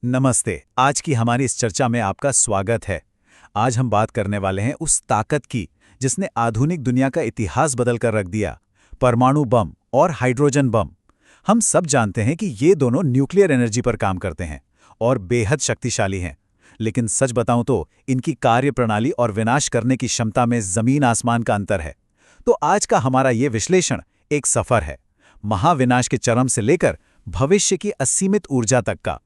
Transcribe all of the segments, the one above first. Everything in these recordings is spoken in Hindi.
नमस्ते। आज की हमारी इस चर्चा में आपका स्वागत है। आज हम बात करने वाले हैं उस ताकत की जिसने आधुनिक दुनिया का इतिहास बदल कर रख दिया, परमाणु बम और हाइड्रोजन बम। हम सब जानते हैं कि ये दोनों न्यूक्लियर एनर्जी पर काम करते हैं और बेहद शक्तिशाली हैं। लेकिन सच बताऊं तो इनकी कार्यप्रणाली और विनाश करने की क्षमता में जमीन आसमान का अंतर है। तो आज का हमारा ये विश्लेषण एक सफर है, महाविनाश के चरम से लेकर भविष्य की असीमित ऊर्जा तक का।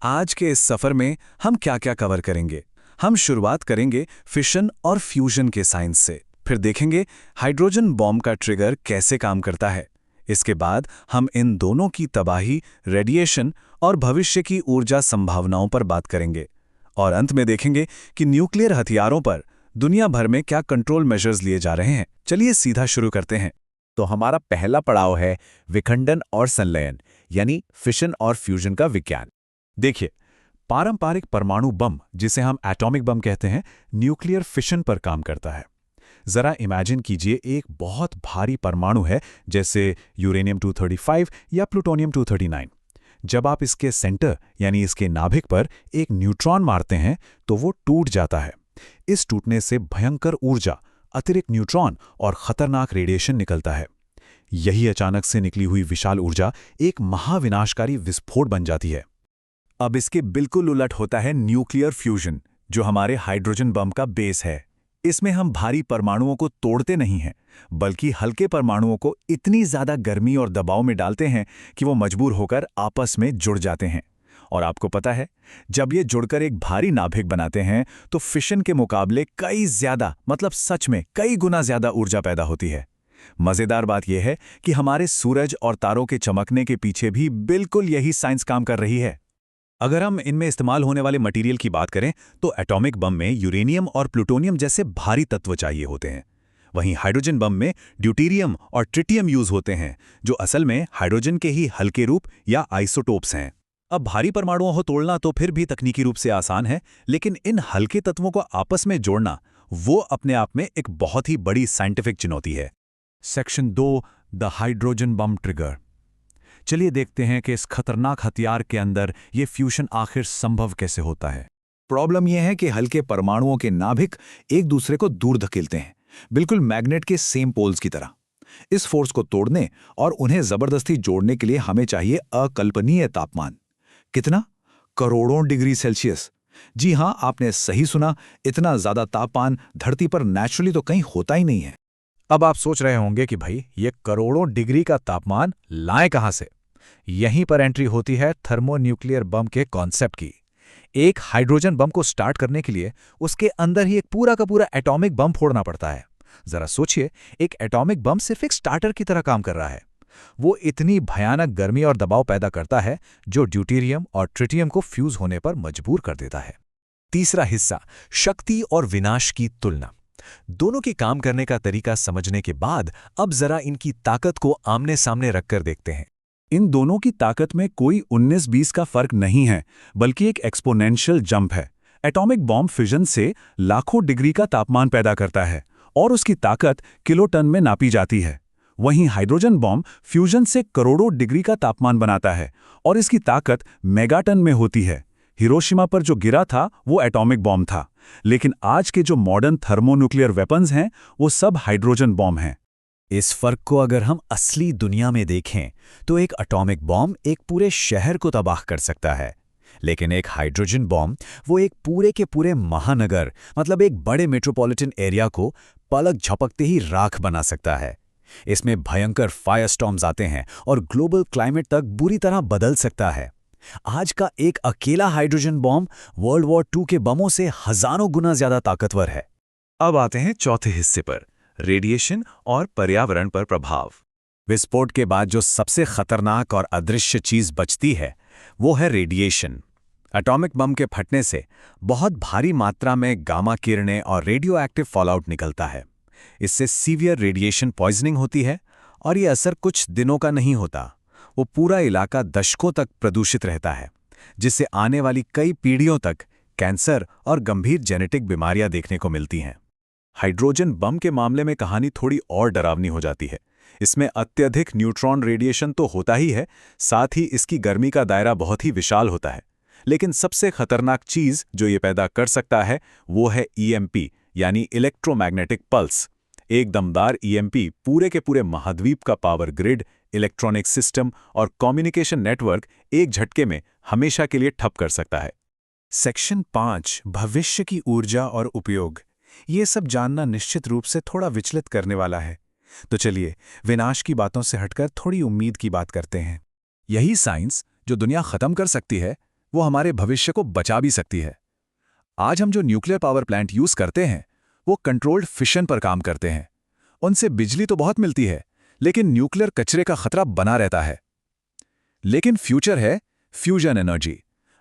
आज के इस सफर में हम क्या क्या कवर करेंगे। हम शुरुआत करेंगे फिशन और फ्यूजन के साइंस से, फिर देखेंगे हाइड्रोजन बॉम्ब का ट्रिगर कैसे काम करता है। इसके बाद हम इन दोनों की तबाही, रेडिएशन और भविष्य की ऊर्जा संभावनाओं पर बात करेंगे, और अंत में देखेंगे कि न्यूक्लियर हथियारों पर दुनिया भर में क्या कंट्रोल मेजर्स लिए जा रहे हैं। चलिए सीधा शुरू करते हैं। तो हमारा पहला पड़ाव है विखंडन और संलयन, यानी फिशन और फ्यूजन का विज्ञान। देखिए, पारंपरिक परमाणु बम, जिसे हम एटॉमिक बम कहते हैं, न्यूक्लियर फिशन पर काम करता है। जरा इमेजिन कीजिए, एक बहुत भारी परमाणु है, जैसे यूरेनियम 235 या प्लूटोनियम 239। जब आप इसके सेंटर यानी इसके नाभिक पर एक न्यूट्रॉन मारते हैं तो वो टूट जाता है। इस टूटने से भयंकर ऊर्जा, अतिरिक्त न्यूट्रॉन और खतरनाक रेडिएशन निकलता है। यही अचानक से निकली हुई विशाल ऊर्जा एक महाविनाशकारी विस्फोट बन जाती है। अब इसके बिल्कुल उलट होता है न्यूक्लियर फ्यूजन, जो हमारे हाइड्रोजन बम का बेस है। इसमें हम भारी परमाणुओं को तोड़ते नहीं हैं, बल्कि हल्के परमाणुओं को इतनी ज्यादा गर्मी और दबाव में डालते हैं कि वो मजबूर होकर आपस में जुड़ जाते हैं। और आपको पता है, जब ये जुड़कर एक भारी नाभिक बनाते हैं तो फिशन के मुकाबले कई ज्यादा, मतलब सच में कई गुना ज्यादा ऊर्जा पैदा होती है। मजेदार बात यह है कि हमारे सूरज और तारों के चमकने के पीछे भी बिल्कुल यही साइंस काम कर रही है। अगर हम इनमें इस्तेमाल होने वाले मटेरियल की बात करें तो एटॉमिक बम में यूरेनियम और प्लूटोनियम जैसे भारी तत्व चाहिए होते हैं। वहीं हाइड्रोजन बम में ड्यूटेरियम और ट्रिटियम यूज होते हैं, जो असल में हाइड्रोजन के ही हल्के रूप या आइसोटोप्स हैं। अब भारी परमाणुओं को तोड़ना तो फिर भी तकनीकी रूप से आसान है, लेकिन इन हल्के तत्वों को आपस में जोड़ना, वो अपने आप में एक बहुत ही बड़ी साइंटिफिक चुनौती है। Section 2, the hydrogen bomb trigger. चलिए देखते हैं कि इस खतरनाक हथियार के अंदर ये फ्यूजन आखिर संभव कैसे होता है। प्रॉब्लम यह है कि हल्के परमाणुओं के नाभिक एक दूसरे को दूर धकेलते हैं, बिल्कुल मैग्नेट के सेम पोल्स की तरह। इस फोर्स को तोड़ने और उन्हें जबरदस्ती जोड़ने के लिए हमें चाहिए अकल्पनीय तापमान। कितना? करोड़ों डिग्री सेल्सियस। जी हां, आपने सही सुना, इतना ज्यादा तापमान धरती पर नेचुरली तो कहीं होता ही नहीं है। अब आप सोच रहे होंगे कि भाई, ये करोड़ों डिग्री का तापमान लाएं कहां से? यहीं पर एंट्री होती है थर्मोन्यूक्लियर बम के कॉन्सेप्ट की। एक हाइड्रोजन बम को स्टार्ट करने के लिए उसके अंदर ही एक पूरा का पूरा एटॉमिक बम फोड़ना पड़ता है। जरा सोचिए, एक एटॉमिक बम सिर्फ एक स्टार्टर की तरह काम कर रहा है। वो इतनी भयानक गर्मी और दबाव पैदा करता है जो ड्यूटेरियम और ट्रिटियम को फ्यूज होने पर मजबूर कर देता है। तीसरा हिस्सा, शक्ति और विनाश की तुलना। दोनों के काम करने का तरीका समझने के बाद अब जरा इनकी ताकत को आमने सामने रखकर देखते हैं। इन दोनों की ताकत में कोई 19-20 का फर्क नहीं है, बल्कि एक एक्सपोनेंशियल जंप है। एटॉमिक बॉम्ब फिजन से लाखों डिग्री का तापमान पैदा करता है और उसकी ताकत किलोटन में नापी जाती है। वहीं हाइड्रोजन बॉम्ब फ्यूजन से करोड़ों डिग्री का तापमान बनाता है और इसकी ताकत मेगाटन में होती है। हिरोशिमा पर जो गिरा था वो एटॉमिक बॉम्ब था, लेकिन आज के जो मॉडर्न थर्मोन्यूक्लियर वेपन्स हैं वो सब हाइड्रोजन बॉम्ब हैं। इस फर्क को अगर हम असली दुनिया में देखें तो एक एटॉमिक बॉम्ब एक पूरे शहर को तबाह कर सकता है, लेकिन एक हाइड्रोजन बॉम्ब वो एक पूरे के पूरे महानगर, मतलब एक बड़े मेट्रोपॉलिटन एरिया को पलक झपकते ही राख बना सकता है। इसमें भयंकर फायरस्टॉर्म्स आते हैं और ग्लोबल क्लाइमेट तक बुरी तरह बदल सकता है। आज का एक अकेला हाइड्रोजन बॉम्ब वर्ल्ड वॉर 2 के बमों से हजारों गुना ज्यादा ताकतवर है। अब आते हैं चौथे हिस्से पर, रेडिएशन और पर्यावरण पर प्रभाव। विस्फोट के बाद जो सबसे खतरनाक और अदृश्य चीज बचती है वो है रेडिएशन। एटॉमिक बम के फटने से बहुत भारी मात्रा में गामा किरणें और रेडियो एक्टिव फॉलआउट निकलता है। इससे सीवियर रेडिएशन पॉइजनिंग होती है और ये असर कुछ दिनों का नहीं होता, वो पूरा इलाका दशकों तक प्रदूषित रहता है, जिससे आने वाली कई पीढ़ियों तक कैंसर और गंभीर जेनेटिक बीमारियां देखने को मिलती हैं। हाइड्रोजन बम के मामले में कहानी थोड़ी और डरावनी हो जाती है। इसमें अत्यधिक न्यूट्रॉन रेडिएशन तो होता ही है, साथ ही इसकी गर्मी का दायरा बहुत ही विशाल होता है। लेकिन सबसे खतरनाक चीज जो ये पैदा कर सकता है वो है ईएमपी, यानी इलेक्ट्रोमैग्नेटिक पल्स। एक दमदार ईएमपी पूरे के पूरे महाद्वीप का पावर ग्रिड, इलेक्ट्रॉनिक सिस्टम और कम्युनिकेशन नेटवर्क एक झटके में हमेशा के लिए ठप कर सकता है। सेक्शन 5 भविष्य की ऊर्जा और उपयोग। ये सब जानना निश्चित रूप से थोड़ा विचलित करने वाला है। तो चलिए विनाश की बातों से हटकर थोड़ी उम्मीद की बात करते हैं। यही साइंस जो दुनिया खत्म कर सकती है, वो हमारे भविष्य को बचा भी सकती है। आज हम जो न्यूक्लियर पावर प्लांट यूज करते हैं, वो कंट्रोल्ड फिशन पर काम करते हैं। उनसे बिजली तो बहुत मिलती है, लेकिन न्यूक्लियर कचरे का खतरा बना रहता है। लेकिन फ्यूचर है फ्यूजन एनर्जी।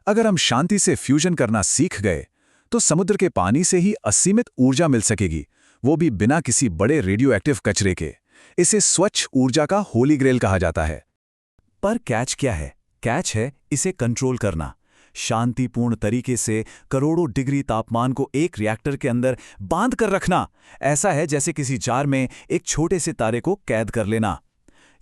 अगर हम शांति से फ्यूजन करना सीख गए, तो समुद्र के पानी से ही असीमित ऊर्जा मिल सकेगी, वो भी बिना किसी बड़े रेडियो एक्टिव कचरे के। इसे स्वच्छ ऊर्जा का होली ग्रेल कहा जाता है। पर कैच क्या है? कैच है इसे कंट्रोल करना। शांतिपूर्ण तरीके से करोड़ों डिग्री तापमान को एक रिएक्टर के अंदर बांध कर रखना ऐसा है जैसे किसी जार में एक छोटे से तारे को कैद कर लेना।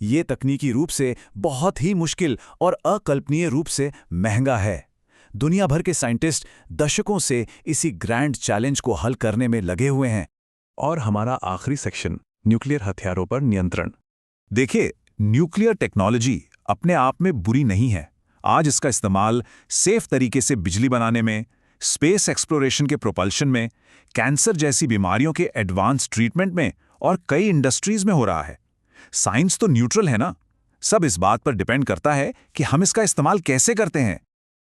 ये तकनीकी रूप से बहुत ही मुश्किल और अकल्पनीय रूप से महंगा है। दुनिया भर के साइंटिस्ट दशकों से इसी ग्रैंड चैलेंज को हल करने में लगे हुए हैं। और हमारा आखिरी सेक्शन, न्यूक्लियर हथियारों पर नियंत्रण। देखिए, न्यूक्लियर टेक्नोलॉजी अपने आप में बुरी नहीं है। आज इसका इस्तेमाल सेफ तरीके से बिजली बनाने में, स्पेस एक्सप्लोरेशन के प्रोपल्शन में, कैंसर जैसी बीमारियों के एडवांस ट्रीटमेंट में और कई इंडस्ट्रीज में हो रहा है। साइंस तो न्यूट्रल है ना, सब इस बात पर डिपेंड करता है कि हम इसका इस्तेमाल कैसे करते हैं।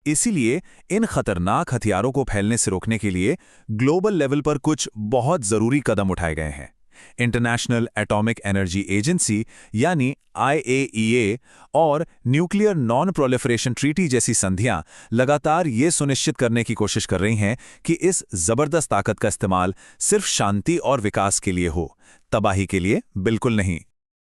इसीलिए इन खतरनाक हथियारों को फैलने से रोकने के लिए ग्लोबल लेवल पर कुछ बहुत जरूरी कदम उठाए गए हैं। इंटरनेशनल एटॉमिक एनर्जी एजेंसी यानी IAEA और न्यूक्लियर नॉन प्रोलिफरेशन ट्रीटी जैसी संधियां लगातार ये सुनिश्चित करने की कोशिश कर रही हैं कि इस जबरदस्त ताकत का इस्तेमाल सिर्फ शांति और विकास के लिए हो, तबाही के लिए बिल्कुल नहीं।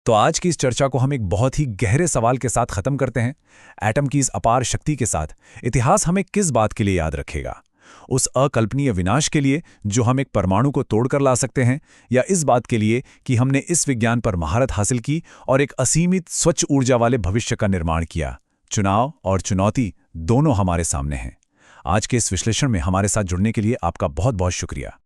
तो आज की इस चर्चा को हम एक बहुत ही गहरे सवाल के साथ खत्म करते हैं। एटम की इस अपार शक्ति के साथ इतिहास हमें किस बात के लिए याद रखेगा? उस अकल्पनीय विनाश के लिए जो हम एक परमाणु को तोड़कर ला सकते हैं, या इस बात के लिए कि हमने इस विज्ञान पर महारत हासिल की और एक असीमित स्वच्छ ऊर्जा वाले भविष्य का निर्माण किया? चुनाव और चुनौती दोनों हमारे सामने हैं। आज के इस विश्लेषण में हमारे साथ जुड़ने के लिए आपका बहुत बहुत शुक्रिया।